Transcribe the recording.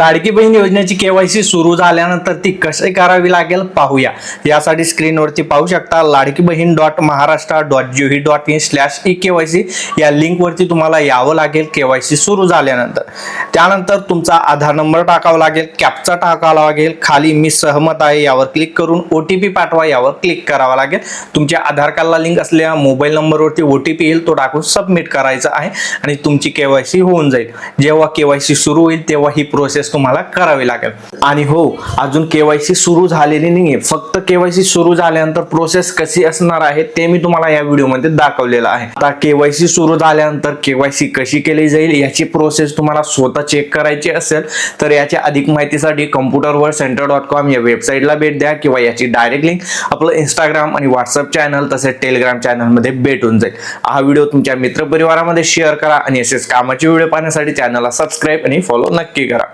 लाडकी बहीण योजनेची केवायसी सुरू झाल्यानंतर ती कशी करावी लागेल पाहूया। यासाठी स्क्रीनवरती पाहू शकता ladkibaheen.maharashtra.gov.in/eKYC या लिंकवरती तुम्हाला यावं लागेल केवायसी सुरू झाल्यानंतर। त्यानंतर तुमचा आधार नंबर टाकावा लागेल, कॅप्चा टाकावा लागेल, खाली मी सहमत आहे यावर क्लिक करून ओटीपी पाठवा यावर क्लिक करावा लागेल। तुमच्या आधार कार्डला लिंक असलेल्या मोबाईल नंबरवरती ओटीपी येईल, तो टाकून सबमिट करायचा आहे आणि तुमची केवायसी होऊन जाईल। जेव्हा केवायसी सुरू होईल तेव्हा ही प्रोसेस तुम्हाला करावी लागेल। आणि हो, अजून केवायसी सुरू झालेली नाहीये, फक्त केवायसी सुरू झाल्यानंतर प्रोसेस कशी असणार आहे ते मी तुम्हाला या व्हिडिओमध्ये दाखवलेलं आहे। आता केवायसी सुरू झाल्यानंतर केवायसी कशी केली जाईल याची प्रोसेस तुम्हाला स्वतः चेक करायची असेल तर याच्या अधिक माहितीसाठी computerworldcenter.com या वेबसाईटला भेट द्या किंवा याची डायरेक्ट लिंक आपलं इंस्टाग्राम आणि व्हॉट्सअप चॅनल तसेच टेलिग्राम चॅनल मध्ये भेटून जाईल। हा व्हिडिओ तुमच्या मित्रपरिवारामध्ये शेअर करा आणि असेच कामाचे व्हिडिओ पाहण्यासाठी चॅनलला सबस्क्राईब आणि फॉलो नक्की करा।